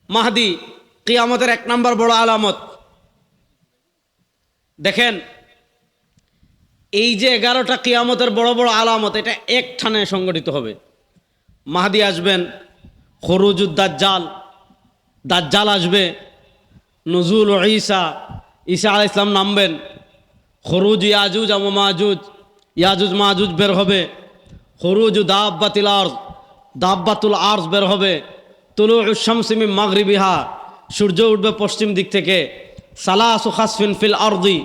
মাহদি কিয়ামতের এক নম্বর বড় আলামত। দেখেন, এই যে 11টা কিয়ামতের বড় বড় আলামত, এটা একঠানে সংগঠিত হবে। মাহদি আসবেন, খরুজুদ দাজ্জাল, দাজ্জাল আসবে, নুজুল ঈসা, ঈসা আলাইহিস সালাম নামবেন, খরুজ ইয়াজুজ ও মাজুজ, ইয়াজুজ মাজুজ বের হবে, খরুজ দাব্বাতিল আরজ, দাব্বাতুল আরজ বের হবে, তুলুউশ শামসি মিন মাগরিবিহা, সূর্য উঠবে পশ্চিম দিক থেকে, সালাসু খাসফিন ফিল আরদি,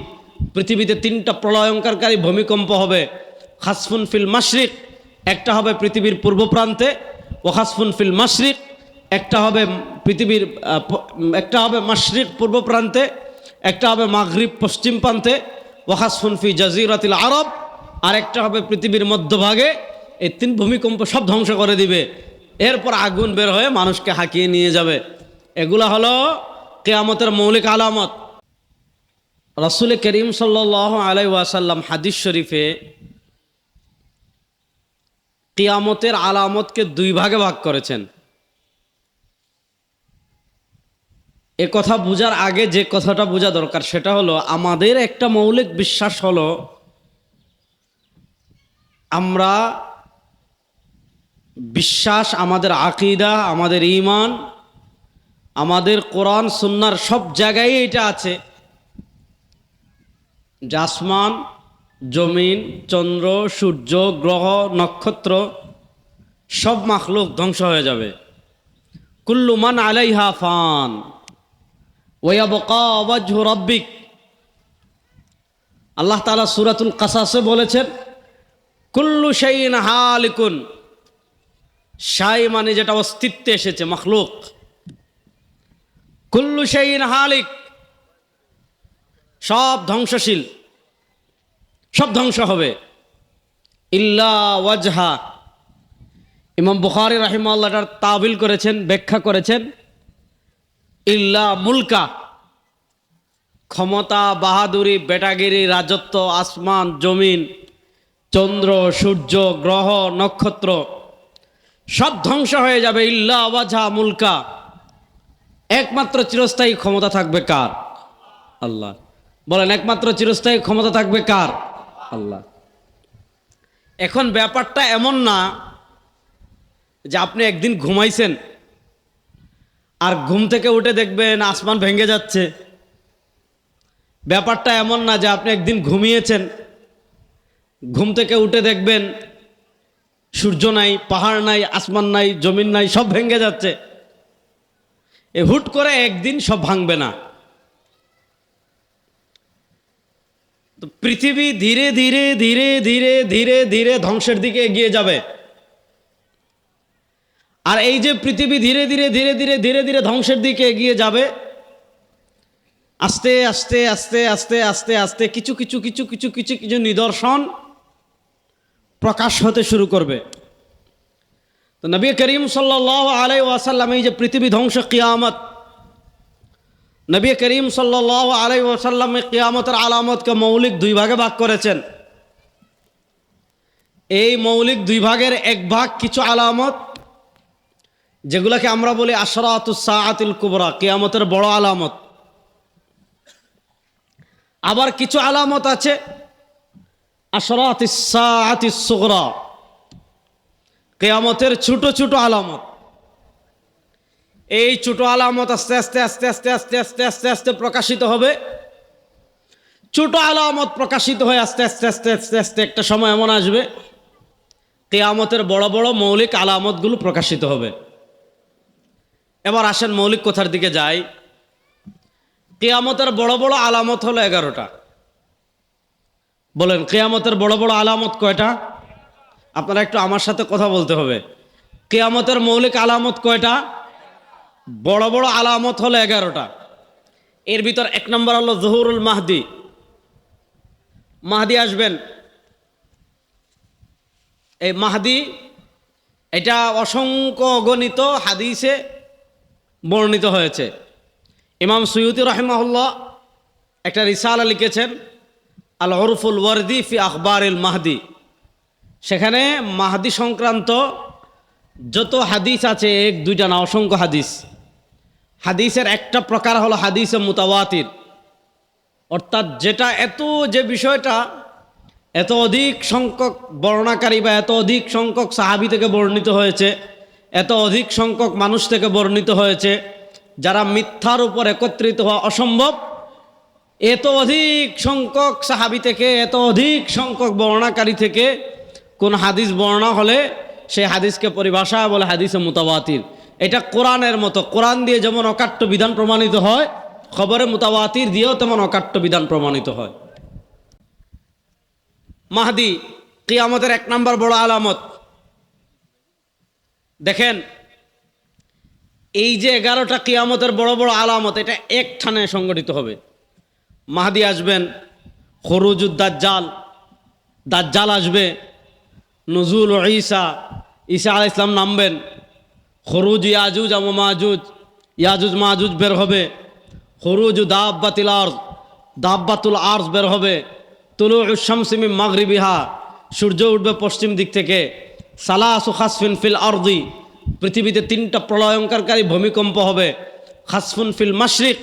পৃথিবীতে 3টা প্রলয়ঙ্কারী ভূমিকম্প হবে, খাসফুন ফিল মাশরিক, একটা হবে পৃথিবীর পূর্ব প্রান্তে, ও খাসফুন ফিল মাশরিক, একটা হবে পৃথিবীর একটা হবে মাশরিক পূর্ব প্রান্তে, একটা হবে মাগরিব পশ্চিম প্রান্তে, ও খাসফুন ফি জাজিরাতিল আরব, আর একটা হবে পৃথিবীর মধ্যভাগে। এই 3 ভূমিকম্প সব ধ্বংস করে দিবে। এরপর আগুন বের হয়ে মানুষকে হাঁকিয়ে নিয়ে যাবে। এগুলা হলো কিয়ামতের মৌলিক আলামত। রাসূল করিম সাল্লাল্লাহু আলাইহি ওয়াসাল্লাম হাদিস শরীফে কিয়ামতের আলামতকে 2 ভাগে ভাগ করেছেন। এ কথা বোঝার আগে যে কথাটা বোঝা দরকার সেটা হলো, আমাদের একটা মৌলিক বিশ্বাস হলো আমরা বিশ্বাস, আমাদের আকীদা, আমাদের ঈমান, আমাদের কোরআন সুন্নাহর সব জায়গায় এটা আছে যে আসমান, জমিন, চন্দ্র, সূর্য, গ্রহ, নক্ষত্র সব মাখলুক ধ্বংস হয়ে যাবে। কুল্লু মান আলাইহা ফান ওয়া ইয়াবকা ওয়াজহু রাব্বিক। আল্লাহ তাআলা সূরাতুল কাসাসে বলেছেন, কুল্লু শাইইন হালিকুন। শাই মানে যেটা অস্তিত্বে এসেছে, মাখলুক। কুল্লু শাইইন হালিক, সব ধ্বংসশীল, সব ধ্বংস হবে। ইল্লা ওয়াজহা। ইমাম বুখারী রাহিমাহুল্লাহ এটার তাবিল করেছেন, ব্যাখ্যা করেছেন, ইল্লা মুলকা, ক্ষমতা, বাহাদুরি, বেটাগিরি, রাজত্ব, আসমান, জমিন, চন্দ্র, সূর্য, গ্রহ, নক্ষত্র সব ধ্বংস হয়ে যাবে। ইল্লা ওয়াজহা মুলকা, একমাত্র চিরস্থায়ী ক্ষমতা থাকবে কার? আল্লাহ। বলেন, একমাত্র চিরস্থায়ী ক্ষমতা থাকবে কার? আল্লাহ। এখন ব্যাপারটা এমন না যে আপনি একদিন ঘুমাইছেন আর ঘুম থেকে উঠে দেখবেন আসমান ভেঙে যাচ্ছে। ব্যাপারটা এমন না যে আপনি একদিন ঘুমিয়েছেন, ঘুম থেকে উঠে দেখবেন সূর্য নাই, পাহাড় নাই, আসমান নাই, জমিন নাই, সব ভেঙে যাচ্ছে। এ হুট করে একদিন সব ভাঙবে না। তো পৃথিবী ধীরে ধীরে ধীরে ধীরে ধীরে ধীরে ধ্বংসের দিকে এগিয়ে যাবে। আর এই যে পৃথিবী ধীরে ধীরে ধীরে ধীরে ধীরে ধীরে ধ্বংসের দিকে এগিয়ে যাবে, আস্তে আস্তে আস্তে আস্তে আস্তে আস্তে কিছু কিছু কিছু কিছু কিছু কিছু নিদর্শন প্রকাশ হতে শুরু করবে। তো নবী করিম সাল্লাল্লাহু আলাইহি ওয়াসাল্লাম এই যে পৃথিবী ধ্বংস, কিয়ামত, নবী করিম সাল্লাল্লাহু আলাইহি ওয়াসাল্লাম কিয়ামতের আলামতকে মৌলিক 2 ভাগে ভাগ করেছেন। এই মৌলিক 2 ভাগের এক ভাগ কিছু আলামত, যেগুলোকে আমরা বলি আশরাতুস সাআতিল কুবরা, কিয়ামতের বড় আলামত। আবার কিছু আলামত আছে আশরাতুস সাআতিস সুগরা, কিয়ামতের ছোট ছোট আলামত। এই ছোট আলামত আস্তে আস্তে আস্তে আস্তে আস্তে আস্তে আস্তে আস্তে প্রকাশিত হবে। ছোট আলামত প্রকাশিত হয়ে আস্তে আস্তে আস্তে আস্তে আস্তে একটা সময় এমন আসবে কিয়ামতের বড় বড় মৌলিক আলামতগুলো প্রকাশিত হবে। এবার আসেন মৌলিক কথার দিকে যাই। কিয়ামতের বড় বড় আলামত হলো 11টা। বলেন, কিয়ামতের বড় বড় আলামত কয়টা? আপনারা একটু আমার সাথে কথা বলতে হবে। কিয়ামতের মৌলিক আলামত কয়টা? বড় বড় আলামত হলো 11টা। এর ভিতর 1 নম্বর হলো যুহুরুল মাহদি। মাহদি আসবেন। এই মাহদি, এটা অসংখ্য অগণিত হাদিসে বর্ণিত হয়েছে। ইমাম সুয়ুতি রাহিমাহুল্লাহ একটা রিসালা লিখেছেন, আল উরফুল ওয়ারদি ফি আখবারিল মাহদি। সেখানে মাহদি সংক্রান্ত যত হাদিস আছে, 1-2টা না, অসংখ্য হাদিস। হাদিসের একটা প্রকার হলো হাদিসে মুতাওয়াতির, অর্থাৎ যেটা যে বিষয়টা এত অধিক সংখ্যক বর্ণনাকারী বা এত অধিক সংখ্যক সাহাবী থেকে বর্ণিত হয়েছে, এত অধিক সংখ্যক মানুষ থেকে বর্ণিত হয়েছে, যারা মিথ্যার উপর একত্রিত হওয়া অসম্ভব, এত অধিক সংখ্যক সাহাবী থেকে, এত অধিক সংখ্যক বর্ণনাকারী থেকে কোন হাদিস বর্ণনা হলে সেই হাদিসকে পরিভাষায় বলে হাদিসে মুতাওয়াতির। এটা কোরআনের মতো, কোরআন দিয়ে যেমন অকাট্য বিধান প্রমাণিত হয়, খবরে মুতাওয়াতির দিয়েও তেমন অকাট্য বিধান প্রমাণিত হয়। মাহদি কিয়ামতের এক নম্বর বড় আলামত। দেখেন, এই যে 11টা কিয়ামতের বড় বড় আলামত, এটা একঠানে সংগঠিত হবে। মাহদি আসবেন, খরুজুদ দাজ্জাল, দাজ্জাল আসবে, নুজুল ঈসা, ঈসা আলাইহিস সালাম নামবেন, খরুজ ইয়াজুজ ও মাজুজ, ইয়াজুজ মাজুজ বের হবে, খরুজ দাব্বাতিল আরজ, দাব্বাতুল আরজ বের হবে, তুলুউশ শামসি মিন মাগরিবিহা, সূর্য উঠবে পশ্চিম দিক থেকে, সালাসু খাসফিন ফিল আরদি, পৃথিবীতে 3টা প্রলয়ঙ্করকারী ভূমিকম্প হবে, খাসফুন ফিল মাশরিক,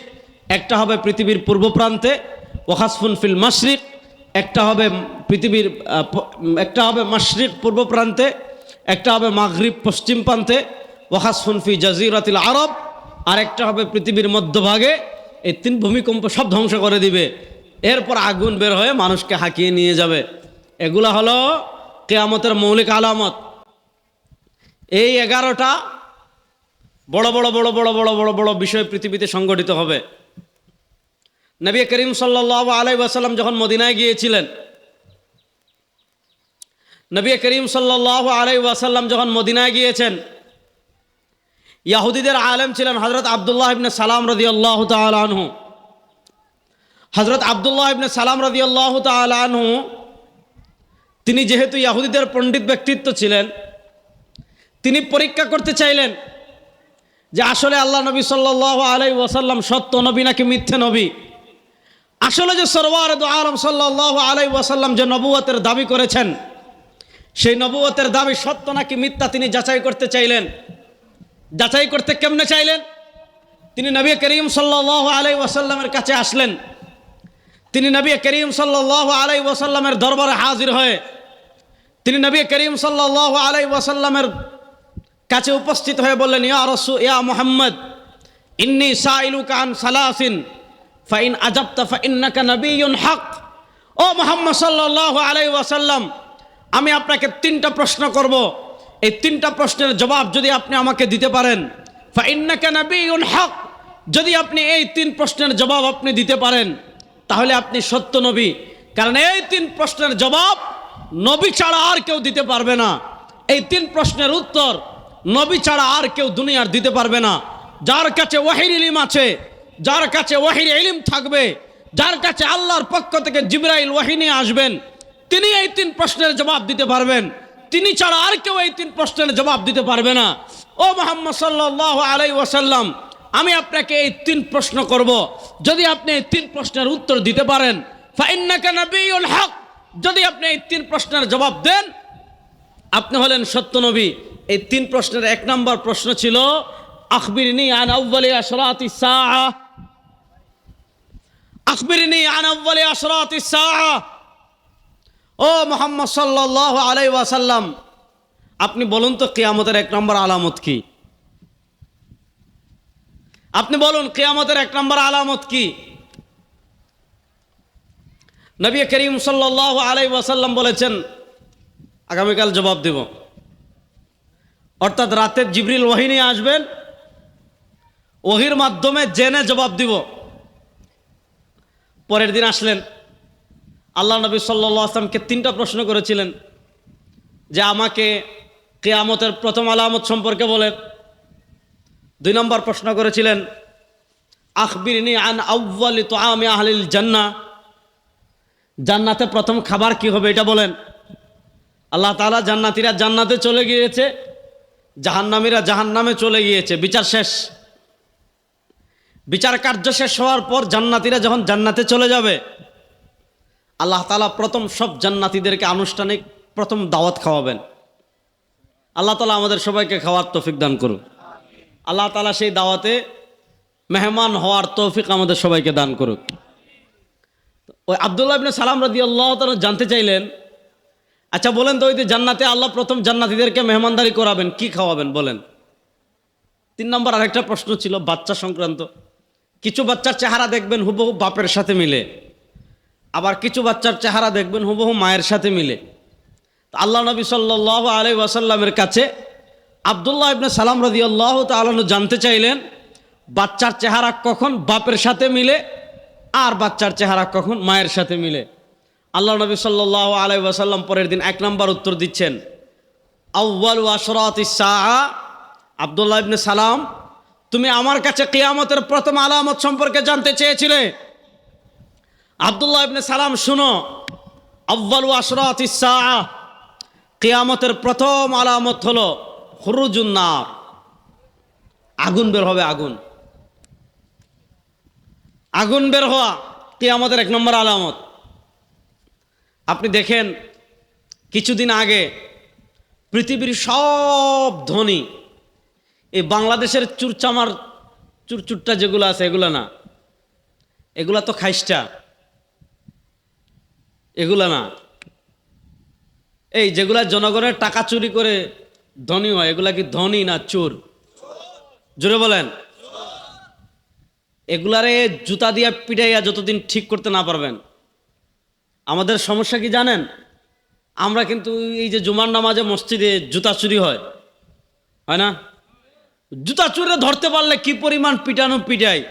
একটা হবে পৃথিবীর পূর্ব প্রান্তে, ও খাসফুন ফিল মাশরিক, একটা হবে পৃথিবীর একটা হবে মাশরিক পূর্ব প্রান্তে, একটা হবে মাগরিব পশ্চিম প্রান্তে, ও খাসফুন ফি জাজিরাতিল আরব, আর একটা হবে পৃথিবীর মধ্যভাগে। এই 3 ভূমিকম্প সব ধ্বংস করে দিবে, এরপর আগুন বের হয়ে মানুষকে হাঁকিয়ে নিয়ে যাবে। এগুলা হলো কিয়ামতের মৌলিক আলামত। এই 11টা বড় বড় বড় বড় বড় বড় বড় বিষয় পৃথিবীতে সংগঠিত হবে। নবী করিম সাল্লাল্লাহু আলাইহি ওয়াসাল্লাম যখন মদিনায় গিয়েছিলেন, নবী করিম সাল্লাল্লাহু আলাইহি ওয়াসাল্লাম যখন মদিনায় গিয়েছেন, ইহুদিদের আলেম ছিলেন হযরত আব্দুল্লাহ ইবনে সালাম রাদিয়াল্লাহু তাআলা আনহু। হযরত আব্দুল্লাহ ইবনে সালাম রাদিয়াল্লাহু তাআলা আনহু, তিনি যেহেতু ইহুদিদের পণ্ডিত ব্যক্তিত্ব ছিলেন, তিনি পরীক্ষা করতে চাইলেন যে আসলে আল্লাহ নবী সাল্লাল্লাহু আলাইহি ওয়াসাল্লাম সত্য নবী নাকি মিথ্যে নবী। আসলে যে সরওয়ারে দু আলম সাল্লাল্লাহু আলাইহি ওয়াসাল্লাম যে নবুয়তের দাবি করেছেন, সেই নবুয়তের দাবি সত্য নাকি মিথ্যা তিনি যাচাই করতে চাইলেন। যাচাই করতে কেমনে চাইলেন? তিনি নবী করিম সাল্লাল্লাহু আলাইহি ওয়াসাল্লামের কাছে আসলেন। তিনি নবী করিম সাল্লাল্লাহু আলাইহি ওয়াসাল্লামের দরবারে হাজির হয়ে তিনি নবী করিম সাল্লাল্লাহু আলাইহি ওয়াসাল্লামের কাছে উপস্থিত হয়ে বললেন, ইয়া রাসূল, ইয়া মুহাম্মদ, ইন্নী সাইলুকা আন সালাসিন ফাইন আজাবতা ফাইন্নাকা নবিয়্যুন হক। ও মুহাম্মদ সাল্লাল্লাহু আলাইহি ওয়াসাল্লাম, আমি আপনাকে 3টা প্রশ্ন করব। এই 3টা প্রশ্নের জবাব যদি আপনি আমাকে দিতে পারেন, ফাইন্নাকা নবিয়্যুন হক, যদি আপনি এই 3 প্রশ্নের জবাব আপনি দিতে পারেন, তাহলে আপনি সত্য নবী। কারণ এই 3 প্রশ্নের জবাব নবী ছাড়া আর কেউ দিতে পারবে না। এই 3 প্রশ্নের উত্তর নবী ছাড়া আর কেউ দুনিয়ার দিতে পারবে না। যার কাছে ওয়াহির ইলম আছে, যার কাছে ওয়াহির ইলম থাকবে, যার কাছে আল্লাহর পক্ষ থেকে জিবরাইল ওয়াহি নিয়ে আসবেন, তিনি এই 3 প্রশ্নের জবাব দিতে পারবেন। তিনি ছাড়া আর কেউ এই 3 প্রশ্নের জবাব দিতে পারবে না। ও মুহাম্মদ সাল্লাল্লাহু আলাইহি ওয়াসাল্লাম, আমি আপনাকে এই 3 প্রশ্ন করব। যদি আপনি এই 3 প্রশ্নের উত্তর দিতে পারেন, ফাইন্নাকা নবিয়্যুল হক, যদি আপনি এই 3 প্রশ্নের জবাব দেন, আপনি হলেন সত্য নবী। এই 3 প্রশ্নের 1 নম্বর প্রশ্ন ছিল, আখবিরনি আন আউয়ালি আশরাতিস সাআ, আখবিরনি আন আউয়ালি আশরাতিস সাআ। ও মুহাম্মদ সাল্লাল্লাহু আলাইহি ওয়াসাল্লাম, আপনি বলুন তো কিয়ামতের 1 নম্বর আলামত কি? আপনি বলুন কিয়ামতের 1 নম্বর আলামত কি? নবী করিম সাল্লাল্লাহু আলাইহি ওয়াসাল্লাম বলেছেন, আগামীকাল জবাব দেব। অর্থাৎ রাতে জিবরিল ওহী নিয়ে আসবেন, ওহীর মাধ্যমে জেনে জবাব দিব। পরের দিন আসলেন, আল্লাহ নবী সাল্লাল্লাহু আলাইহি ওয়াসাল্লামকে 3টা প্রশ্ন করেছিলেন যে আমাকে কিয়ামতের প্রথম আলামত সম্পর্কে বলেন। 2 নম্বর প্রশ্ন করেছিলেন, আখবিরনি আন আউয়ালি তুআমি আহলিল জান্নাহ, জান্নাতে প্রথম খাবার কি হবে এটা বলেন। আল্লাহ তাআলা জান্নাতীরা জান্নাতে চলে গিয়েছে, জাহান্নামীরা জাহান্নামে চলে গিয়েছে, বিচার শেষ। বিচার কার্য শেষ হওয়ার পর জান্নাতীরা যখন জান্নাতে চলে যাবে, আল্লাহ তাআলা প্রথম সব জান্নাতীদেরকে আনুষ্ঠানিক প্রথম দাওয়াত খাওয়াবেন। আল্লাহ তাআলা আমাদের সবাইকে খাওয়ার তৌফিক দান করুন। আল্লাহ তাআলা সেই দাওয়াতে মেহমান হওয়ার তৌফিক আমাদের সবাইকে দান করুক। ওই আব্দুল্লাহ ইবনে সালাম রাদিয়াল্লাহু তাআলা জানতে চাইলেন, আচ্ছা বলেন তো, ওই যে জান্নাতে আল্লাহ প্রথম জান্নাতীদেরকে মেহমানদারি করাবেন, কি খাওয়াবেন বলেন? 3 নম্বর আরেকটা প্রশ্ন ছিল বাচ্চা সংক্রান্ত। কিছু বাচ্চার চেহারা দেখবেন হুবহু বাপের সাথে মিলে, আবার কিছু বাচ্চার চেহারা দেখবেন হুবহু মায়ের সাথে মিলে। তো আল্লাহ নবী সাল্লাল্লাহু আলাইহি ওয়াসাল্লামের কাছে আব্দুল্লাহ ইবনে সালাম রাদিয়াল্লাহু তাআলা জানতে চাইলেন, বাচ্চার চেহারা কখন বাপের সাথে মিলে আর বাচ্চার চেহারা কখন মায়ের সাথে মিলে? আল্লাহ নবী সাল্লাল্লাহু আলাইহি ওয়াসাল্লাম পরের দিন 1 নম্বর উত্তর দিচ্ছেন, আউয়ালু আশরাতিস সাআ, আব্দুল্লাহ ইবনে সালাম, তুমি আমার কাছে কিয়ামতের প্রথম আলামত সম্পর্কে জানতে চেয়েছিলে। আব্দুল্লাহ ইবনে সালাম শুনো, আউয়ালু আশরাতিস সাআ, কিয়ামতের প্রথম আলামত হলো খুরুজুন নার, আগুন বের হবে। আগুন বের হওয়া কিয়ামতের 1 নম্বর আলামত। আপনি দেখেন কিছুদিন আগে পৃথিবীর সব ধনী, এই বাংলাদেশের চুরচামার চুরচুরটা যেগুলো আছে এগুলো না, এগুলা তো খাইস্টা, এগুলা না, এই যেগুলা জনগণের টাকা চুরি করে ধনী হয়, এগুলা কি ধনী না চোর? জোরে বলেন। এগুলারে জুতা দিয়া পিটাইয়া যতদিন ঠিক করতে না পারবেন। আমাদের সমস্যা কি জানেন? আমরা কিন্তু এই যে জুমার নামাজে মসজিদে জুতা চুরি হয় না? জুতা চুরে ধরতে পারলে কি পরিমাণ পিটানো পিটাই।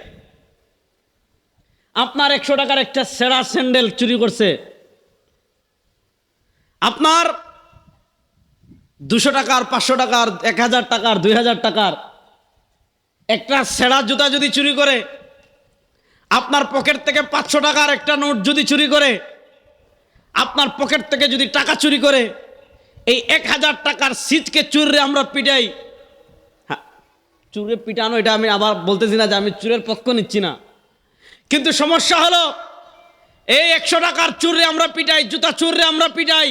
আপনার 100 টাকার একটা সেরা স্যান্ডেল চুরি করছে, আপনার 200 টাকার, 500 টাকার, 1000 টাকার, 2000 টাকার একটা সেরা জুতা যদি চুরি করে, আপনার পকেট থেকে 500 টাকার একটা নোট যদি চুরি করে, আপনার পকেট থেকে যদি টাকা চুরি করে, এই 1000 টাকার সিটকে চুরে আমরা পিটাই। হ্যাঁ, চুরে পিটানো, এটা আমি আবার বলতেছি না যে আমি চুরের পক্ষ নিচ্ছি না, কিন্তু সমস্যা হলো এই 100 টাকার চুরে আমরা পিটাই, জুতা চুরে আমরা পিটাই,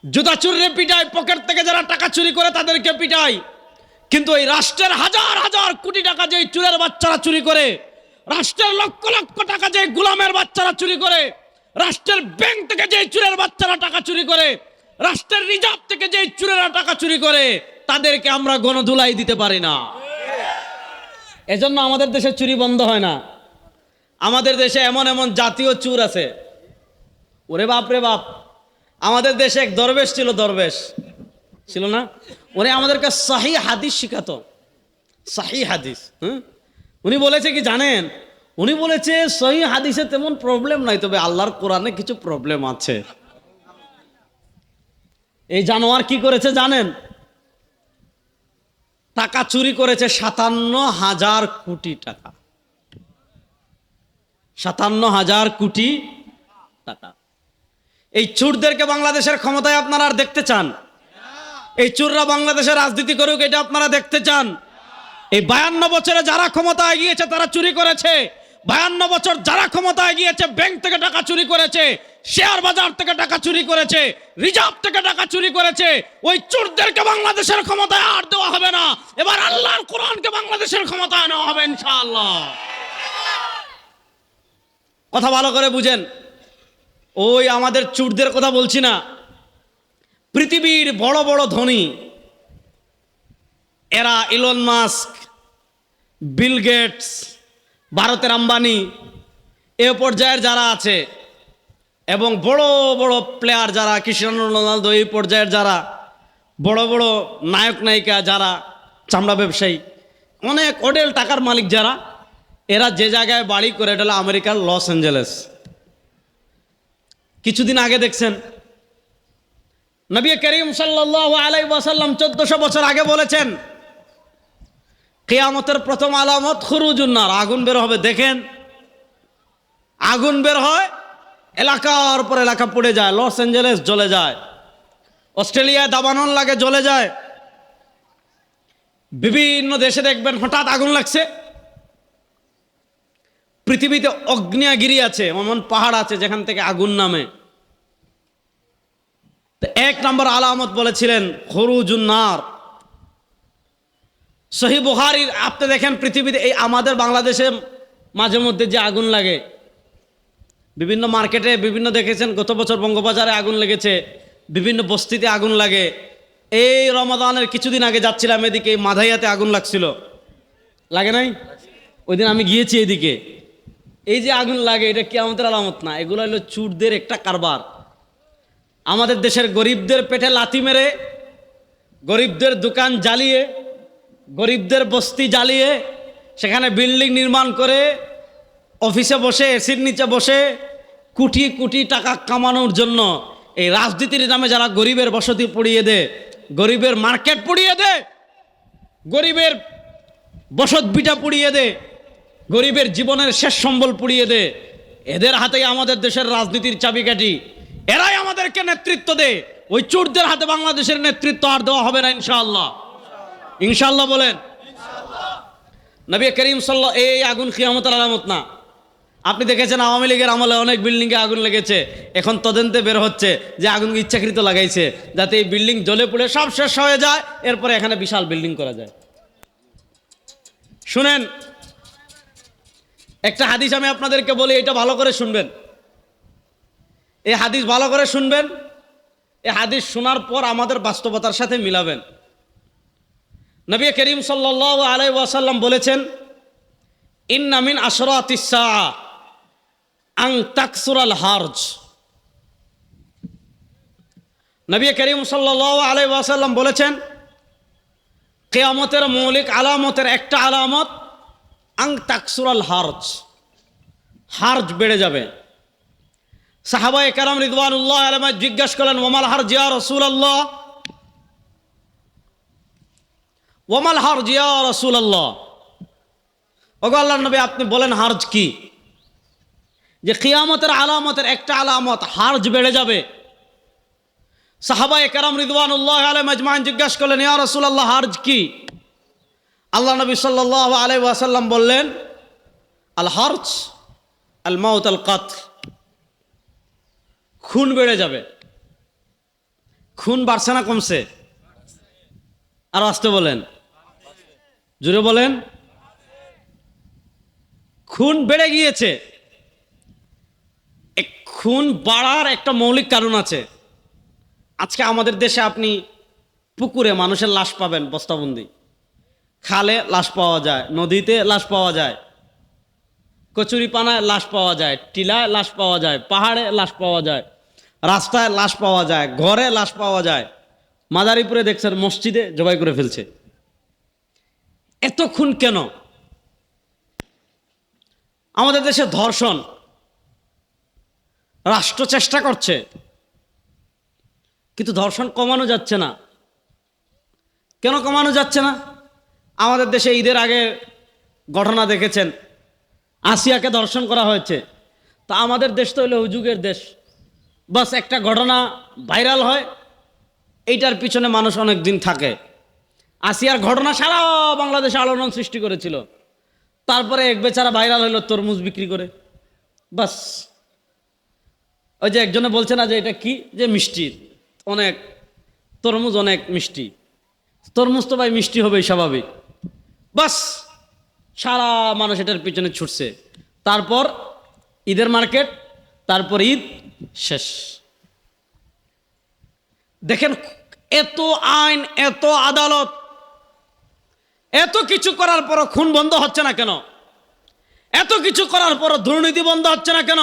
জুতা চুরে পিটাই, পকেট থেকে যারা টাকা চুরি করে তাদেরকে পিটাই। কিন্তু এই রাষ্ট্রের হাজার হাজার কোটি টাকা যে চুরের বাচ্চারা চুরি করে, রাষ্ট্রের লক্ষ লক্ষ টাকা যে গোলামের বাচ্চারা চুরি করে, রাষ্ট্রের ব্যাংক থেকে যে চুরের বাচ্চারা টাকা চুরি করে, রাষ্ট্রের রিজার্ভ থেকে যে চুরেরা টাকা চুরি করে, তাদেরকে আমরা গণধুলাই দিতে পারি না। এজন্য আমাদের দেশে চুরি বন্ধ হয় না। আমাদের দেশে এমন এমন জাতীয় চুর আছে, ওরে বাপ রে বাপ। আমাদের দেশে এক দরবেশ ছিল না, উনি আমাদেরকে সহি হাদিস শিখাতো, সহি হাদিস। উনি বলেছে কি জানেন? উনি বলেছে সহি হাদিসে তেমন প্রবলেম নাই, তবে আল্লাহর কোরআনে কিছু প্রবলেম আছে। এই জানোয়ার কি করেছে জানেন? টাকা চুরি করেছে 57,000 কোটি টাকা। 57,000 কোটি টাকা। এই চোরদেরকে বাংলাদেশের ক্ষমতায় আপনারা আর দেখতে চান? এই চোররা বাংলাদেশের রাজনীতি করুক, এটা আপনারা দেখতে চান? এই 52 বছরে যারা ক্ষমতায় গিয়েছে তারা চুরি করেছে। 52 বছর যারা ক্ষমতায় গিয়েছে ব্যাংক থেকে টাকা চুরি করেছে, শেয়ার বাজার থেকে টাকা চুরি করেছে, রিজার্ভ থেকে টাকা চুরি করেছে। ওই চোরদেরকে বাংলাদেশের ক্ষমতায় আর দেওয়া হবে না। এবার আল্লাহর কোরআনকে বাংলাদেশের ক্ষমতায় নেওয়া হবে ইনশাআল্লাহ। কথা ভালো করে বুঝেন, ওই আমাদের চোরদের কথা বলছি না। পৃথিবীর বড় বড় ধনী এরা, ইলন মাস্ক, বিল গেটস, ভারতের আম্বানি, এ পর্যায়ের যারা আছে, এবং বড় বড় প্লেয়ার যারা, ক্রিস্টিয়ানো রোনালদো, এই পর্যায়ের যারা বড় বড় নায়ক নায়িকা, যারা চামড়া ব্যবসায়ী, অনেক অডেল টাকার মালিক যারা, এরা যে জায়গায় বাড়ি করে, এটা হলো আমেরিকার লস অ্যাঞ্জেলেস। কিছুদিন আগে দেখছেন নবী করিম সাল্লাল্লাহু আলাইহি ওয়াসাল্লাম 1400 বছর আগে বলেছেন কিয়ামতের প্রথম আলামত খুরুজুন নার, আগুন বের হবে। দেখেন আগুন বের হয়, এলাকার পর এলাকা পড়ে যায়, লস অ্যাঞ্জেলেস জ্বলে যায়, অস্ট্রেলিয়ায় দাবানল লাগে জ্বলে যায়, বিভিন্ন দেশে দেখবেন হঠাৎ আগুন লাগছে। পৃথিবীতে আগ্নেয়গিরি আছে, এমন পাহাড় আছে যেখান থেকে আগুন নামে। তো 1 নম্বর আলামত বলেছিলেন খুরুজুন নার, সহিহ বুখারীর আপনি দেখেন পৃথিবীতে এই আমাদের বাংলাদেশে মাঝে মধ্যে যে আগুন লাগে, বিভিন্ন মার্কেটে বিভিন্ন দেখেছেন, গত বছর বঙ্গবাজারে আগুন লেগেছে, বিভিন্ন বস্তিতে আগুন লাগে। এই রমাদানের কিছুদিন আগে যাচ্ছিলাম এদিকে, মাধাইয়াতে আগুন লাগছিল, লাগে নাই? ওই দিন আমি গিয়েছি এদিকে। এই যে আগুন লাগে, এটা কিয়ামতের আলামত না, এগুলো হলো চুরদের একটা কারবার। আমাদের দেশের গরিবদের পেটে লাথি মেরে, গরিবদের দোকান জ্বালিয়ে, গরিবদের বস্তি জ্বালিয়ে, সেখানে বিল্ডিং নির্মাণ করে অফিসে বসে এসির নিচে বসে কোটি কোটি টাকা কামানোর জন্য এই রাজনীতির নামে যারা গরিবের বসতি পুড়িয়ে দেয়, গরিবের মার্কেট পুড়িয়ে দেয়, গরিবের বসত বিটা পুড়িয়ে দেয়, গরিবের জীবনের শেষ সম্বল পুড়িয়ে দেয়, এদের হাতেই আমাদের দেশের রাজনীতির চাবিকাঠি। এরাই আমাদেরকে নেতৃত্ব দেয়। ওই চোরদের হাতে বাংলাদেশের নেতৃত্ব আর দেওয়া হবে না ইনশাআল্লাহ। ইনশাআল্লাহ বলেন। নবী করিম সাল্লাল্লাহু এই আগুন কিয়ামতের আলামত না। আপনি দেখেছেন আওয়ামী লীগের আমলে অনেক বিল্ডিংয়ে আগুন লেগেছে, এখন তদন্তে বের হচ্ছে যে আগুন ইচ্ছাকৃত লাগাইছে যাতে এই বিল্ডিং জ্বলে পুড়ে সব শেষ হয়ে যায়, এরপরে এখানে বিশাল বিল্ডিং করা যায়। শুনেন, একটা হাদিস আমি আপনাদেরকে বলি, এটা ভালো করে শুনবেন। এই হাদিস ভালো করে শুনবেন, এই হাদিস শোনার পর আমাদের বাস্তবতার সাথে মিলাবেন। নবী করিম সাল্লাল্লাহু আলাইহি ওয়াসাল্লাম বলেছেন, ইন্না মিন আশরাতিস সাআ আন তাকসুরাল হারজ। নবী করিম সাল্লাল্লাহু আলাইহি ওয়াসাল্লাম বলেছেন, কিয়ামতের মৌলিক আলামতের একটা আলামত আন তাকসুরাল হারজ, হারজ বেড়ে যাবে। সাহাবায়ে কেরাম রিদওয়ানুল্লাহি আলাইহিম জিজ্ঞাসা করলেন, ওয়ামাল হারজ ইয়া রাসূলুল্লাহ, ওয়ামাল হারজ ইয়া রাসূলুল্লাহ, ওগো আল্লাহর নবী আপনি বলেন হারজ কি? যে কিয়ামতের আলামতের একটা আলামত হারজ বেড়ে যাবে। সাহাবায়ে কেরাম রিদওয়ানুল্লাহি আলাইহিম আজমাইন জিজ্ঞাসা করলেন, ইয়া রাসূলুল্লাহ হারজ কি? আল্লাহ নবী সাল্লাল্লাহু আলাইহি ওয়াসাল্লাম বললেন, আল হারজ আল মাউত আল কাতল, খুন বেড়ে যাবে। খুন বাড়ছে না কমছে? আর আসতে বলেন, জোরে বলেন। খুন বেড়ে গিয়েছে। খুন বাড়ার একটা মৌলিক কারণ আছে। আজকে আমাদের দেশে আপনি পুকুরে মানুষের লাশ পাবেন বস্তাবন্দি, খালে লাশ পাওয়া যায়, নদীতে লাশ পাওয়া যায়, কচুরিপানায় লাশ পাওয়া যায়, টিলায় লাশ পাওয়া যায়, পাহাড়ে লাশ পাওয়া যায়, রাস্তায় লাশ পাওয়া যায়, ঘরে লাশ পাওয়া যায়। মাদারীপুরে দেখছেন মসজিদে জবাই করে ফেলছে। এত খুন কেন? আমাদের দেশে ধর্ষণ, রাষ্ট্র চেষ্টা করছে কিন্তু ধর্ষণ কমানো যাচ্ছে না। কেন কমানো যাচ্ছে না? আমাদের দেশে ঈদের আগে ঘটনা দেখেছেন, আসিয়াকে ধর্ষণ করা হয়েছে। তা আমাদের দেশ তো হলো হুজুগের দেশ, বাস একটা ঘটনা ভাইরাল হয়, এইটার পিছনে মানুষ অনেক দিন থাকে। আসিয়ার ঘটনা সারা বাংলাদেশে আলোড়ন সৃষ্টি করেছিল। তারপরে এক বেচারা ভাইরাল হলো তরমুজ বিক্রি করে, বাস। ওই যে একজনে বলছে না যে এটা কি, যে মিষ্টি, অনেক তরমুজ অনেক মিষ্টি, তরমুজ তো ভাই মিষ্টি হবেই স্বাভাবিক, বাস সারা মানুষ এটার পিছনে ছুটছে। তারপর ঈদের মার্কেট, তারপর ঈদ শেষ। দেখেন এত আইন, এত আদালত, এত কিছু করার পরও খুন বন্ধ হচ্ছে না কেন? এত কিছু করার পরও দুর্নীতি বন্ধ হচ্ছে না কেন?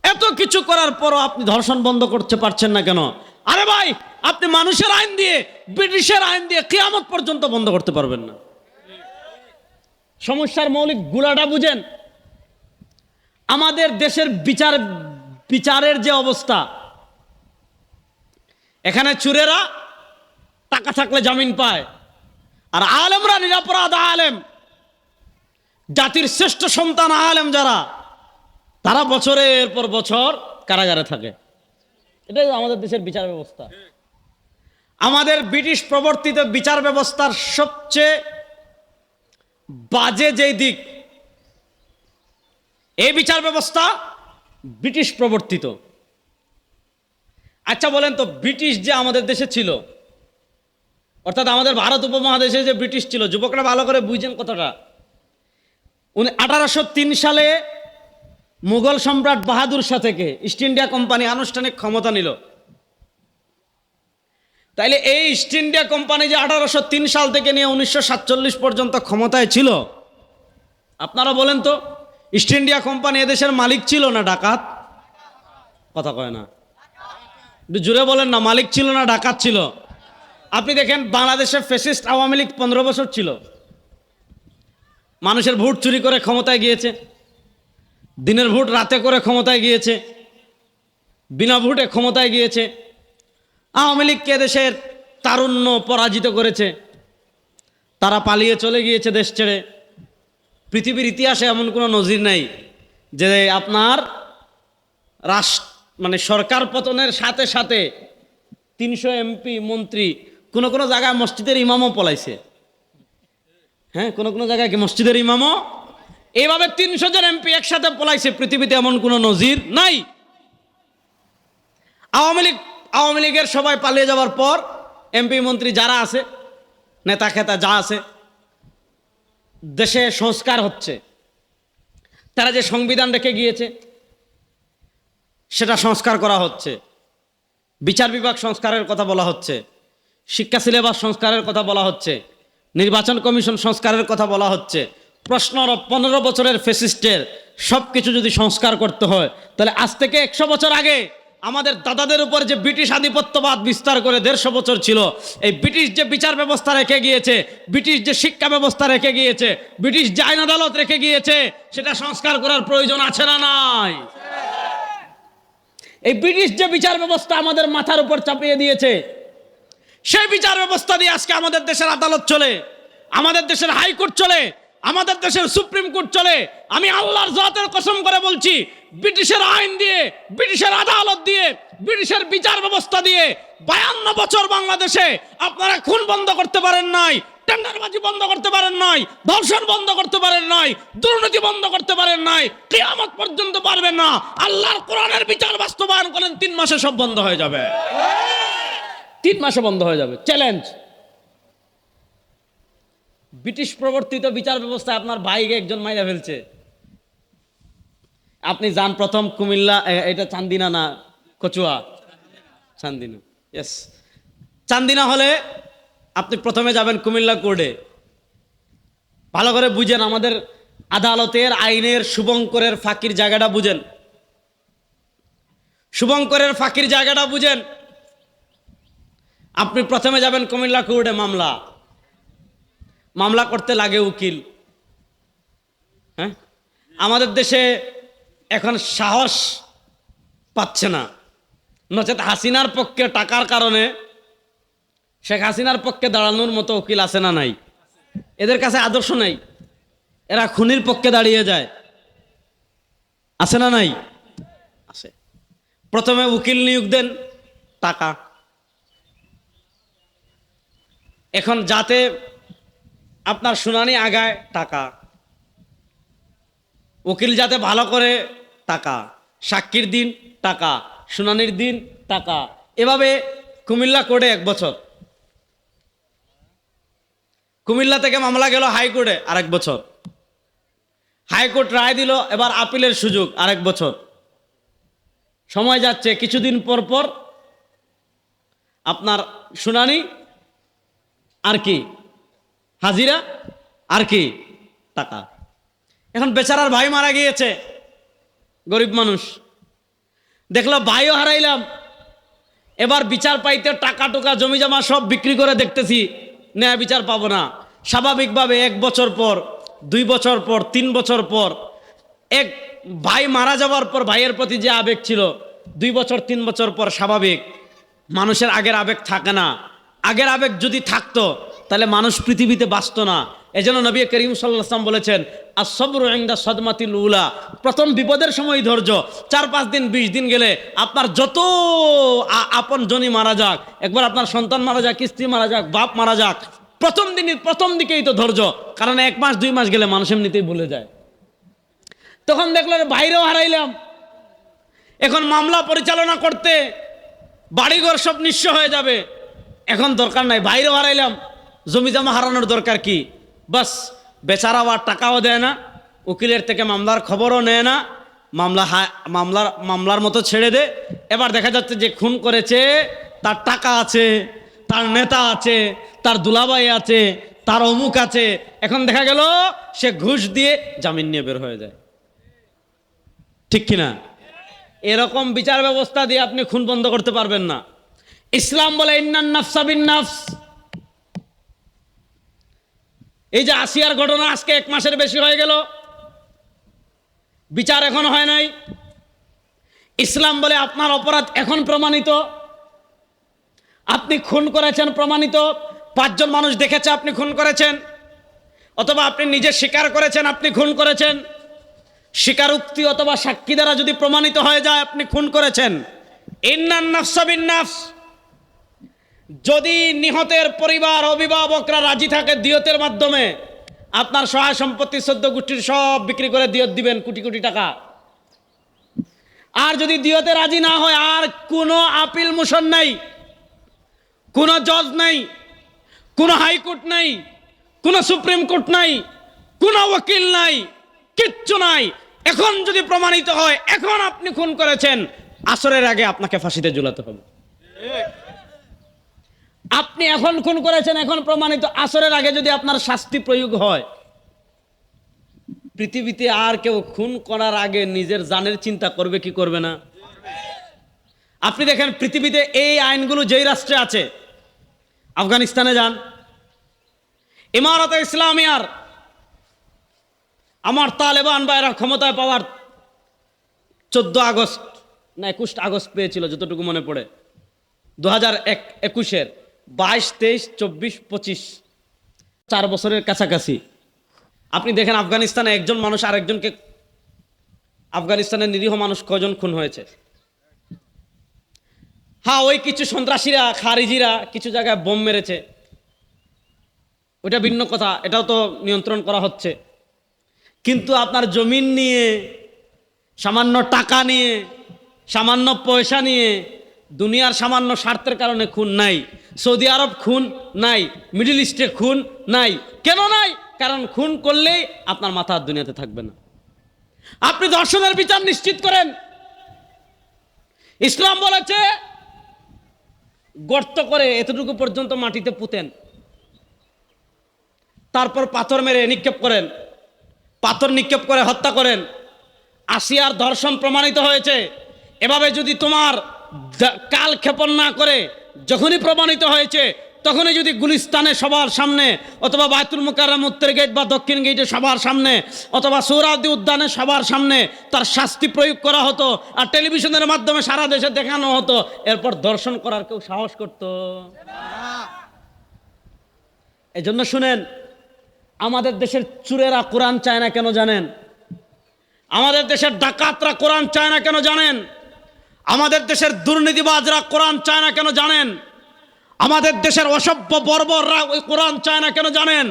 এত কিছু করার পরও আপনি ধর্ষণ বন্ধ করতে পারছেন না কেন? আরে ভাই, আপনি মানুষের আইন দিয়ে, ব্রিটিশের আইন দিয়ে কিয়ামত পর্যন্ত বন্ধ করতে পারবেন না। সমস্যার মৌলিক গুড়াটা বুঝেন। আমাদের দেশের বিচারের যে অবস্থা, এখানে চোরেরা টাকা থাকলে জামিন পায়, আর আলেমরা নিরপরাধ আলেম, জাতির শ্রেষ্ঠ সন্তান আলেম যারা, তারা বছরের পর বছর কারাগারে থাকে। এটাই আমাদের দেশের বিচার ব্যবস্থা। আমাদের ব্রিটিশ প্রবর্তিত বিচার ব্যবস্থার সবচেয়ে বাজে যেই দিক, এই বিচার ব্যবস্থা ব্রিটিশ প্রবর্তিত। আচ্ছা বলেন তো, ব্রিটিশ যে আমাদের দেশে ছিল, অর্থাৎ আমাদের ভারত উপমহাদেশে যে ব্রিটিশ ছিল, যুবকরা ভালো করে বুঝেন কথাটা। 1803 সালে মুঘল সম্রাট বাহাদুর শাহ থেকে ইস্ট ইন্ডিয়া কোম্পানি আনুষ্ঠানিক ক্ষমতা নিল। তাইলে এই ইস্ট ইন্ডিয়া কোম্পানি যে 1803 সাল থেকে নিয়ে 1947 পর্যন্ত ক্ষমতায় ছিল, আপনারা বলেন তো, ইস্ট ইন্ডিয়া কোম্পানি এদেশের মালিক ছিল না ডাকাত? কথা কয় না, একটু জোরে বলেন না, মালিক ছিল না ডাকাত ছিল? আপনি দেখেন বাংলাদেশে ফ্যাসিস্ট আওয়ামী লীগ 15 বছর ছিল, মানুষের ভোট চুরি করে ক্ষমতায় গিয়েছে, দিনের ভোট রাতে করে ক্ষমতায় গিয়েছে, বিনা ভোটে ক্ষমতায় গিয়েছে। আওয়ামী লীগকে দেশের তারুণ্য পরাজিত করেছে, তারা পালিয়ে চলে গিয়েছে দেশ ছেড়ে। পৃথিবীর ইতিহাসে এমন কোনো নজির নেই যে আপনার মানে সরকার পতনের সাথে সাথে 300 এমপি মন্ত্রী, কোনো কোনো জায়গায় মসজিদের ইমামও পলাইছে। হ্যাঁ, কোনো কোনো জায়গায় কি মসজিদের ইমামও এইভাবে 300 জন এমপি একসাথে পলাইছে, পৃথিবীতে এমন কোনো নজির নাই। আওয়ামী লীগের সবাই পালিয়ে যাওয়ার পর এমপি মন্ত্রী যারা আছে, নেতা খেতা যা আছে, দেশে সংস্কার হচ্ছে। তারা যে সংবিধান রেখে গিয়েছে সেটা সংস্কার করা হচ্ছে, বিচার বিভাগ সংস্কারের কথা বলা হচ্ছে, শিক্ষা সিলেবাস সংস্কারের কথা বলা হচ্ছে, নির্বাচন কমিশন সংস্কারের কথা বলা হচ্ছে। প্রশ্ন, 15 বছরের ফ্যাসিস্টের সব কিছু যদি সংস্কার করতে হয়, তাহলে আজ থেকে 100 বছর আগে আমাদের দাদাদের উপর যে ব্রিটিশ আধিপত্যবাদ বিস্তার করে 150 বছর ছিল, এই ব্রিটিশ যে বিচার ব্যবস্থা রেখে গিয়েছে, ব্রিটিশ যে শিক্ষা ব্যবস্থা রেখে গিয়েছে, ব্রিটিশ যে আইন আদালত রেখে গিয়েছে, সেটা সংস্কার করার প্রয়োজন আছে না নাই? এই ব্রিটিশ যে বিচার ব্যবস্থা আমাদের মাথার উপর চাপিয়ে দিয়েছে, সেই বিচার ব্যবস্থা দিয়ে আজকে আমাদের দেশের আদালত চলে, আমাদের দেশের হাইকোর্ট চলে, আমাদের দেশের সুপ্রিম কোর্ট চলে। আমি আল্লাহর জাতের কসম করে বলছি, ব্রিটিশের আইন দিয়ে, ব্রিটিশের আদালত দিয়ে, ব্রিটিশের বিচার ব্যবস্থা দিয়ে 52 বছর বাংলাদেশে আপনারা খুন বন্ধ করতে পারেন নাই, টেন্ডারবাজি বন্ধ করতে পারেন নাই, ধর্ষণ বন্ধ করতে পারেন নাই, দুর্নীতি বন্ধ করতে পারেন নাই, কিয়ামত পর্যন্ত পারবেন না। আল্লাহর কোরআনের বিচার বাস্তবায়ন করেন, 3 মাসে সব বন্ধ হয়ে যাবে। 3 মাসে বন্ধ হয়ে যাবে, চ্যালেঞ্জ। ব্রিটিশ প্রবর্তিত বিচার ব্যবস্থায় আপনার ভাইকে একজন মাইরা ফেলছে, আপনি যান প্রথম কুমিল্লা, এটা চান্দিনা না কচুয়া? চান্দিনা, ইয়েস। চান্দিনা হলে আপনি প্রথমে যাবেন কুমিল্লা কোর্টে। ভালো করে বুঝেন, আমাদের আদালতের আইনের শুভঙ্করের ফাঁকির জায়গাটা বুঝেন, শুভঙ্করের ফাঁকির জায়গাটা বুঝেন। আপনি প্রথমে যাবেন কুমিল্লা কোর্টে, মামলা করতে লাগে উকিল। হ্যাঁ, আমাদের দেশে এখন সাহস পাচ্ছে না, নচেত হাসিনার পক্ষে টাকার কারণে শেখ হাসিনার পক্ষে দাঁড়ানোর মতো উকিল আছে না নাই? এদের কাছে আদর্শ নাই, এরা খুনির পক্ষে দাঁড়িয়ে যায়, আছে না নাই? আছে। প্রথমে উকিল নিয়োগ দেন, টাকা। এখন যাতে আপনার শুনানি আগায়, টাকা। উকিল যাতে ভালো করে, টাকা। সাক্ষীর দিন, টাকা। শুনানির দিন, টাকা। এভাবে কুমিল্লা কোর্টে 1 বছর, কুমিল্লা থেকে মামলা গেল হাইকোর্টে, 1 বছর, হাইকোর্ট রায় দিল, এবার আপিলের সুযোগ, 1 বছর। সময় যাচ্ছে, কিছুদিন পর পর আপনার শুনানি, আর কি হাজিরা, আর কি টাকা। এখন বেচারার ভাই মারা গিয়েছে, গরিব মানুষ, দেখলো ভাইও হারাইলাম, এবার বিচার পাইতে টাকা টুকা জমি জমা সব বিক্রি করে দেখতেছি ন্যায় বিচার পাবো না। স্বাভাবিকভাবে 1 বছর পর, 2 বছর পর, 3 বছর পর, এক ভাই মারা যাওয়ার পর ভাইয়ের প্রতি যে আবেগ ছিল, 2 বছর 3 বছর পর স্বাভাবিক মানুষের আগের আবেগ থাকে না। আগের আবেগ যদি থাকতো তাহলে মানুষ পৃথিবীতে বাঁচত না। এজন্য নবী করিম সাল্লাল্লাহু আলাইহি ওয়াসাল্লাম বলেছেন, আস-সাবরু ইনদা সাদমাতিল উলা, প্রথম বিপদের সময় ধৈর্য। 4-5 দিন 20 দিন গেলে আপনার যত আপন জনই মারা যাক, একবার আপনার সন্তান মারা যাক, স্ত্রী মারা যাক, বাপ মারা যাক, প্রথম দিকেই তো ধৈর্য, কারণ 1 মাস 2 মাস গেলে মানুষ এমনিতেই ভুলে যায়। তখন দেখলেন বাইরেও হারাইলাম, এখন মামলা পরিচালনা করতে বাড়িঘর সব নিঃস্ব হয়ে যাবে, এখন দরকার নাই, বাইরেও হারাইলাম, জমি জমা হারানোর দরকার কি? বাস বেচারা আর টাকাও দেয় না, উকিলের থেকে মামলার খবরও নেয় না, মামলার মতো ছেড়ে দে। এবার দেখা যাচ্ছে যে খুন করেছে, তার টাকা আছে, তার নেতা আছে, তার দুলাভাই আছে, তার অমুক আছে। এখন দেখা গেল সে ঘুষ দিয়ে জামিন নিয়ে বের হয়ে যায়, ঠিক কিনা? এরকম বিচার ব্যবস্থা দিয়ে আপনি খুন বন্ধ করতে পারবেন না। ইসলাম বলে ইন্নান নাফসা বিন নাফস। এই যে আসিয়ার ঘটনা আজকে 1 মাসের বেশি হয়ে গেল, বিচার এখন হয় নাই। ইসলাম বলে আপনার অপরাধ এখন প্রমাণিত, আপনি খুন করেছেন প্রমাণিত, 5 জন মানুষ দেখেছে আপনি খুন করেছেন, অথবা আপনি নিজে স্বীকার করেছেন আপনি খুন করেছেন, স্বীকারোক্তি অথবা সাক্ষী দ্বারা যদি প্রমাণিত হয়ে যায় আপনি খুন করেছেন, ইন্নান নাফসা বিন নাফস। যদি নিহতের পরিবার অভিভাবকরা রাজি থাকে দিয়তের মাধ্যমে, আপনার সহায় সম্পত্তি 14 গোষ্ঠীর সব বিক্রি করে দিয়ত দিবেন, কোটি কোটি টাকা। আর যদি দিয়তে রাজি না হয়, আর কোনো আপিল মোশন নাই, কোনো জজ নাই, কোনো হাইকোর্ট নাই, কোনো সুপ্রিম কোর্ট নাই, কোনো ওকিল নাই, কিচ্ছু নাই। এখন যদি প্রমাণিত হয় এখন আপনি খুন করেছেন, আসরের আগে আপনাকে ফাঁসিতে ঝুলাতে হবে। আপনি এখন খুন করেছেন, এখন প্রমাণিত, আসরের আগে যদি আপনার শাস্তি প্রয়োগ হয়। পৃথিবীতে আর কেউ খুন করার আগে নিজের জানের চিন্তা করবে কি করবে না? আপনি দেখেন পৃথিবীতে এই আইনগুলো যেই রাষ্ট্রে আছে, আফগানিস্তানে যান, ইমারতে ইসলামিয়ার আমার তালেবান বা এরা ক্ষমতায় পাওয়ার 14 আগস্ট না 21 আগস্ট পেয়েছিল যতটুকু মনে পড়ে, 2021-এর 22, 23, 24, 25, 4 বছরের কাছাকাছি। আপনি দেখেন আফগানিস্তানে একজন মানুষ আরেকজনকে, আফগানিস্তানের নিরীহ মানুষ কজন খুন হয়েছে? হ্যাঁ, ওই কিছু সন্ত্রাসীরা খারিজিরা কিছু জায়গায় বোম মেরেছে, ওটা ভিন্ন কথা, এটাও তো নিয়ন্ত্রণ করা হচ্ছে। কিন্তু আপনার জমিন নিয়ে, সামান্য টাকা নিয়ে, সামান্য পয়সা নিয়ে, দুনিয়ার সামান্য স্বার্থের কারণে খুন নাই। সৌদি আরব খুন নাই, মিডল ইস্টে খুন নাই। কেন নাই? কারণ খুন করলেই আপনার মাথা আর দুনিয়াতে থাকবে না। আপনি ধর্ষণের বিচার নিশ্চিত করেন, ইসলাম বলেছে গর্ত করে এতটুকু পর্যন্ত মাটিতে পুঁতেন, তারপর পাথর মেরে নিক্ষেপ করেন, পাথর নিক্ষেপ করে হত্যা করেন। আসিয়ার ধর্ষণ প্রমাণিত হয়েছে। এভাবে যদি তোমার কাল ক্ষেপণ না করে যখনই প্রমাণিত হয়েছে তখনই যদি গুলিস্তানে সবার সামনে, অথবা বায়তুল মুকাররম উত্তর গেট বা দক্ষিণ গেটে সবার সামনে, অথবা সোহরাওয়ার্দী উদ্যানে সবার সামনে তার শাস্তি প্রয়োগ করা হতো, আর টেলিভিশনের মাধ্যমে সারা দেশে দেখানো হতো, এরপর ধর্ষণ করার কেউ সাহস করত? এই জন্য শুনেন, আমাদের দেশের চুরেরা কোরআন চায় না কেন জানেন? আমাদের দেশের ডাকাতরা কোরআন চায় না কেন জানেন? আমাদের দেশের দুর্নীতিবাজরা কোরআন চায় না কেন জানেন? আমাদের দেশের অসভ্য বর্বররা ওই কোরআন চায় না কেন জানেন?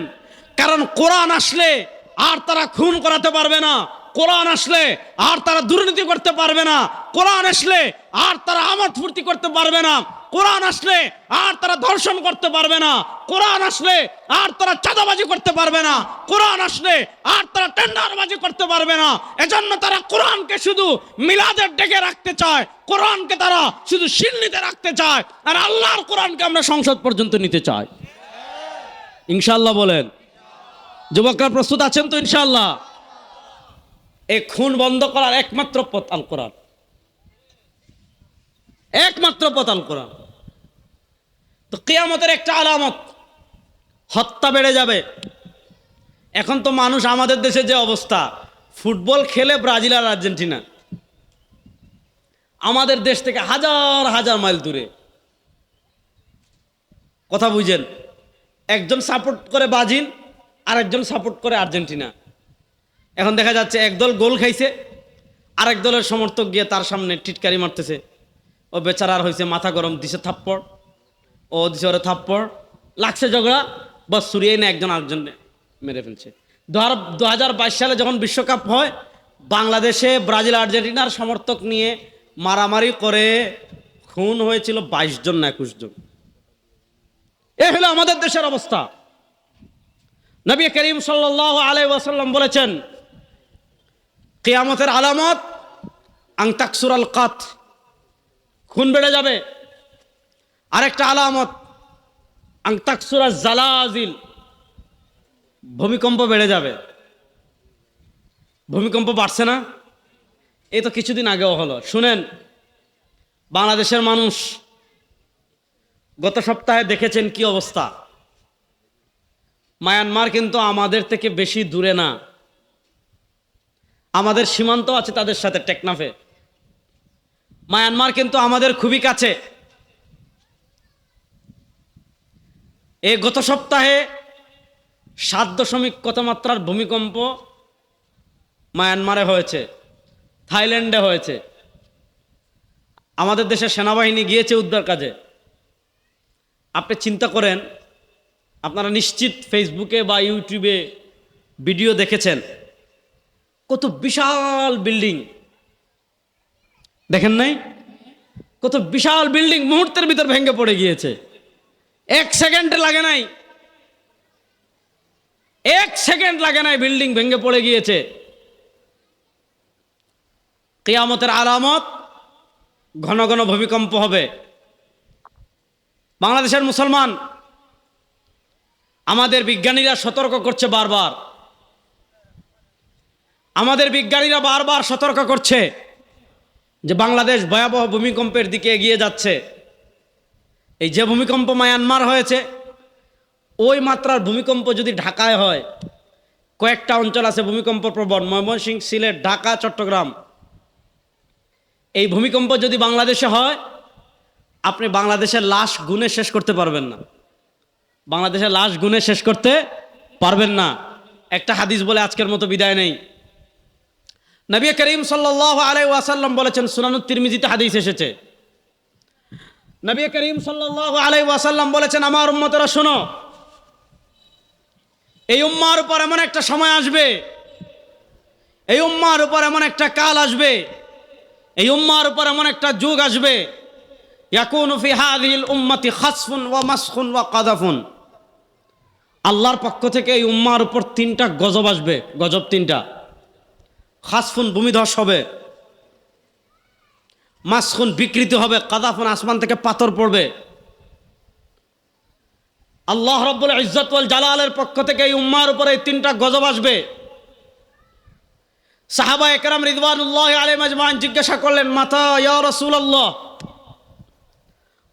কারণ কোরআন আসলে আর তারা খুন করাতে পারবে না, কোরআন আসলে আর তারা দুর্নীতি করতে পারবে না, কোরআন আসলে আর তারা আমোদ ফুর্তি করতে পারবে না, কোরআন আসলে আর তারা ধর্ষণ করতে পারবে না, কোরআন আসলে আর তারা চাঁদাবাজি করতে পারবে না, কোরআন আসলে আর তারা টেন্ডারবাজি করতে পারবে না। এজন্য তারা কোরআনকে শুধু মিলাদের ডেকে রাখতে চায়, কোরআনকে তারা শুধু সিন্নিতে রাখতে চায়, আর আল্লাহর কোরআনকে আমরা সংসদ পর্যন্ত নিতে চাই। ইনশাআল্লাহ বলেন। যুবকরা প্রস্তুত আছেন তো? ইনশাআল্লাহ। এই খুন বন্ধ করার একমাত্র পথ আল কোরআন, একমাত্র পথ আল কোরআন। তো কিয়ামতের একটা আলামত, হত্যা বেড়ে যাবে। এখন তো মানুষ, আমাদের দেশে যে অবস্থা, ফুটবল খেলে ব্রাজিল আর আর্জেন্টিনা, আমাদের দেশ থেকে হাজার হাজার মাইল দূরে। কথা বুঝেন? একজন সাপোর্ট করে ব্রাজিল, আর একজন সাপোর্ট করে আর্জেন্টিনা। এখন দেখা যাচ্ছে এক দল গোল খাইছে, আরেক দলের সমর্থক গিয়ে তার সামনে টিটকারি মারতেছে। ও বেচারার হয়েছে মাথা গরম, দিছে থাপ্পড়, ও দিছে ওরে থাপ্পড়, লাগছে ঝগড়া, বস সুরিয়ে না একজন আরেকজনে মেরে ফেলছে। 2022 সালে যখন বিশ্বকাপ হয়, বাংলাদেশে ব্রাজিল আর্জেন্টিনার সমর্থক নিয়ে মারামারি করে খুন হয়েছিল 22 জন না 21 জন। এ হলো আমাদের দেশের অবস্থা। নবী করিম সাল্লাল্লাহু আলাইহি ওয়াসাল্লাম বলেছেন, কিয়ামতের আলামত আন তাকসুরাল কাত, খুন বেড়ে যাবে। আরেকটা আলামত আন তাকসুরাজ জালাজিল, ভূমিকম্প বেড়ে যাবে। ভূমিকম্প বাড়ছে না? এই তো কিছুদিন আগেও হলো। শুনেন, বাংলাদেশের মানুষ গত সপ্তাহে দেখেছেন কি অবস্থা। মায়ানমার কিন্তু আমাদের থেকে বেশি দূরে না, আমাদের সীমান্ত আছে তাদের সাথে, টেকনাফে। মায়ানমার কিন্তু আমাদের খুবই কাছে। এই গত সপ্তাহে 7 কত মাত্রার ভূমিকম্প মায়ানমারে হয়েছে, থাইল্যান্ডে হয়েছে। আমাদের দেশের সেনাবাহিনী গিয়েছে উদ্ধার কাজে। আপনি চিন্তা করেন, আপনারা নিশ্চিত ফেসবুকে বা ইউটিউবে ভিডিও দেখেছেন, কত বিশাল বিল্ডিং দেখেন নাই? কত বিশাল বিল্ডিং মুহূর্তের ভিতর ভেঙে পড়ে গিয়েছে। 1 সেকেন্ড লাগে নাই, 1 সেকেন্ড লাগে নাই, বিল্ডিং ভেঙে পড়ে গিয়েছে। কিয়ামতের আলামত, ঘন ঘন ভূমিকম্প হবে। বাংলাদেশের মুসলমান, আমাদের বিজ্ঞানীরা সতর্ক করছে বারবার, আমাদের বিজ্ঞানীরা বারবার সতর্ক করছে যে বাংলাদেশ ভয়াবহ ভূমিকম্পের দিকে এগিয়ে যাচ্ছে। এই যে ভূমিকম্প মায়ানমার হয়েছে, ওই মাত্রার ভূমিকম্প যদি ঢাকায় হয়, কয়েকটা অঞ্চল আছে ভূমিকম্প প্রবণ, ময়মনসিংহ, সিলেট, ঢাকা, চট্টগ্রাম। এই ভূমিকম্প যদি বাংলাদেশে হয়, আপনি বাংলাদেশের লাশ গুনে শেষ করতে পারবেন না, বাংলাদেশের লাশ গুনে শেষ করতে পারবেন না। একটা হাদিস বলে আজকের মতো বিদায় নেই। নবী করিম সাল্লাল্লাহু আলাইহি ওয়াসাল্লাম বলেছেন, সুনানুত তিরমিজিতে হাদিস এসেছে। নবী করিম সাল্লাল্লাহু আলাইহি ওয়াসাল্লাম বলেছেন, আমার উম্মতেরা শোনো, এই উম্মার উপর এমন একটা সময় আসবে, এই উম্মার উপর এমন একটা কাল আসবে, এই উম্মার উপর এমন একটা যুগ আসবে, ইয়াকুনু ফি হাযিহিল উম্মতি খাসফুন ওয়া মাসখুন ওয়া কাযাফুন। আল্লাহর পক্ষ থেকে এই উম্মার উপর 3টা গজব আসবে, গজব 3টা। খাসফুন, ভূমিধস হবে, মাসখুন, বিকৃতি হবে, কাযাফুন, আসমান থেকে পাথর পড়বে। আল্লাহ রাব্বুল ইজ্জত ওয়াল জালালের পক্ষ থেকে এই উম্মার উপর এই 3টা গজব আসবে। সাহাবায়ে কেরাম রিদওয়ানুল্লাহি আলাইহিম আজমাইন জিজ্ঞাসা করলেন, মাতা ইয়া রাসূলুল্লাহ,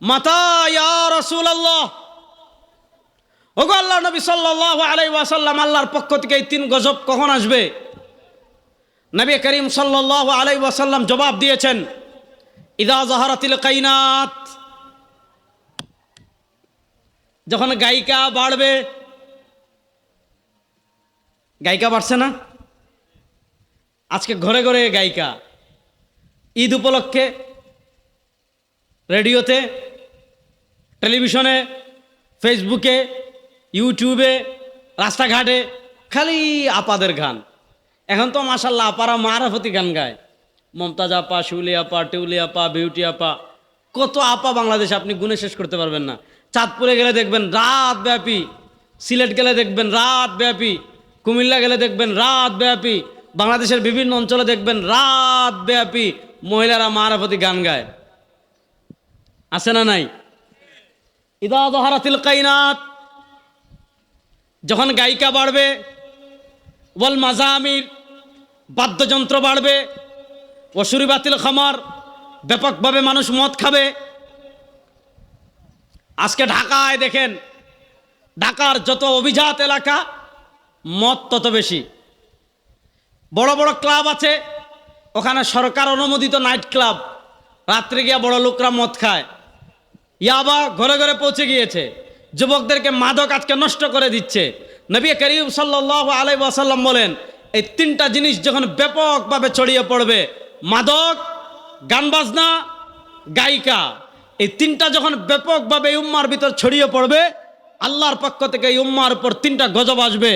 মাতা ইয়া রাসূলুল্লাহ, ওগো আল্লাহর নবী সাল্লাল্লাহু আলাইহি ওয়াসাল্লাম, আল্লাহর পক্ষ থেকে এই 3 গজব কখন আসবে? নবী করিম সাল্লাল্লাহু আলাইহি ওয়াসাল্লাম জবাব দিয়েছেন, ইযা যাহারাতিল কাইনাত, যখন গায়িকা বাড়বে। গায়িকা বাড়ছে না? আজকে ঘরে ঘরে গায়িকা। ঈদ উপলক্ষে রেডিওতে, টেলিভিশনে, ফেসবুকে, ইউটিউবে, রাস্তাঘাটে খালি আপাদের গান। এখন তো মাশাআল্লাহ আপারা মারাফতি গান গায়, মমতাজ আপা, শিউলি আপা, টিউলি আপা, বিউটি আপা, কত আপা বাংলাদেশে আপনি গুনে শেষ করতে পারবেন না। চাঁদপুরে গেলে দেখবেন রাত ব্যাপী, সিলেট গেলে দেখবেন রাত ব্যাপী, কুমিল্লা গেলে দেখবেন রাত ব্যাপী, বাংলাদেশের বিভিন্ন অঞ্চলে দেখবেন রাত ব্যাপী মহিলারা মারাফতি গান গায়। আছে না নাই? ইদা যাহারাতিল কাইনাত, যখন গায়িকা বাড়বে, ওয়াল মাজামির, বাদ্যযন্ত্র বাড়বে, ওয়াশুরিবাতিল খামার, ব্যাপকভাবে মানুষ মদ খাবে। আজকে ঢাকায় দেখেন, ঢাকার যত অভিজাত এলাকা মদ তত বেশি। বড় বড় ক্লাব আছে, ওখানে সরকার অনুমোদিত নাইট ক্লাব, রাত্রে গিয়া বড় লোকরা মদ খায়। ইয়াবা ঘরে ঘরে পৌঁছে গিয়েছে, যুবকদেরকে মাদক আজকে নষ্ট করে দিচ্ছে। নবী করিম সাল্লাল্লাহু আলাইহি ওয়াসাল্লাম বলেন, এই 3টা জিনিস যখন ব্যাপকভাবে ছড়িয়ে পড়বে, মাদক, গান বাজনা, গায়িকা, এই 3টা যখন ব্যাপকভাবে এই উম্মার ভিতর ছড়িয়ে পড়বে, আল্লাহর পক্ষ থেকে এই উম্মার উপর 3টা গজব আসবে,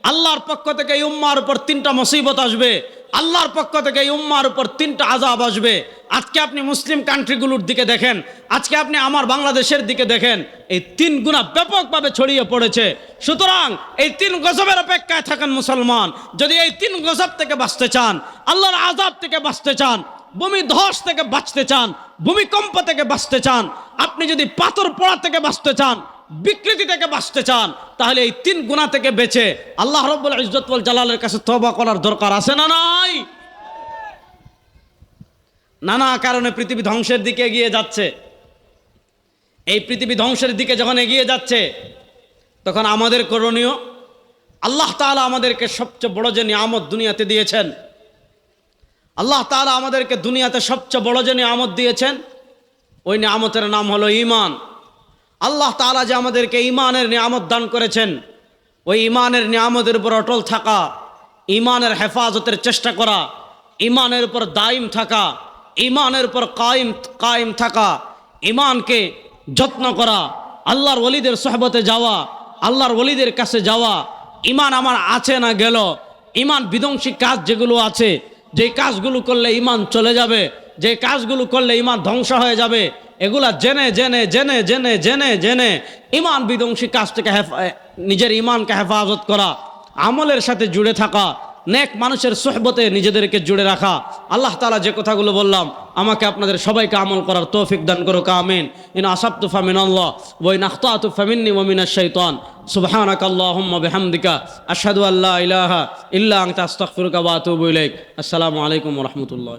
আল্লাহর পক্ষ থেকে এই উম্মার উপর 3টা মুসিবত আসবে। আল্লাহর পক্ষ থেকে এই উম্মার উপর 3টা আযাব আসবে। আজকে আপনি মুসলিম কান্ট্রিগুলোর দিকে দেখেন, আজকে আপনি আমার বাংলাদেশের দিকে দেখেন, এই 3 গুনাহ ব্যাপকভাবে ছড়িয়ে পড়েছে। সুতরাং এই 3 গজবের অপেক্ষায় থাকেন মুসলমান। যদি এই 3 গজব থেকে বাঁচতে চান, আল্লাহর আযাব থেকে বাঁচতে চান, ভূমি ধস থেকে বাঁচতে চান, ভূমিকম্প থেকে বাঁচতে চান, আপনি যদি পাথর পড়া থেকে বাঁচতে চান, বিকৃতি থেকে বাঁচতে চান, তাহলে এই 3 গুনাহ থেকে বেঁচে আল্লাহ রাব্বুল ইজ্জত ওয়াল জালালের কাছে তওবা করার দরকার আছে না নাই? নানা কারণে পৃথিবী ধ্বংসের দিকে এগিয়ে যাচ্ছে। এই পৃথিবী ধ্বংসের দিকে যখন এগিয়ে যাচ্ছে, তখন আমাদের করণীয়, আল্লাহ তাআলা আমাদেরকে সবচেয়ে বড় যে নিয়ামত দুনিয়াতে দিয়েছেন, আল্লাহ তাআলা আমাদেরকে দুনিয়াতে সবচেয়ে বড় যে নিয়ামত দিয়েছেন, ওই নিয়ামতের নাম হলো ঈমান। আল্লাহ তাআলা যে আমাদেরকে ঈমানের নিয়ামত দান করেছেন, ওই ঈমানের নিয়ামতের উপর অটল থাকা, ঈমানের হেফাজতের চেষ্টা করা, ঈমানের উপর দায়ম থাকা, ঈমানের উপর কায়েম থাকা, ঈমানকে যত্ন করা, আল্লাহর ওলিদের সোহবতে যাওয়া, আল্লাহর ওলিদের কাছে যাওয়া। ঈমান আমার আছে না গেল, ঈমান বিধ্বংসী কাজ যেগুলো আছে, যে কাজগুলো করলে ঈমান চলে যাবে, যে কাজগুলো করলে ঈমান ধ্বংস হয়ে যাবে, এগুলা জেনে জেনে জেনে জেনে জেনে জেনে ঈমান বিধ্বংসী কাজ থেকে নিজের ঈমানকে হেফাজত করা, আমলের সাথে জুড়ে থাকা, নেক মানুষের সোহবতে নিজেদেরকে জুড়ে রাখা। আল্লাহ তাআলা যে কথাগুলো বললাম, আমাকে আপনাদের সবাইকে আমল করার তৌফিক দান করুক, আমিন। ইন আসাবতু ফামিনাল্লাহ ওয়া ইন আখতাতু ফামিন্নী ওয়া মিনাশ শাইতান। সুবহানাকা আল্লাহুম্মা বিহামদিকা আশহাদু আল্লা ইলাহা ইল্লা আনতা আস্তাগফিরুকা ওয়া আতুবু ইলাইক। আসসালামু আলাইকুম ওয়া রাহমাতুল্লাহ।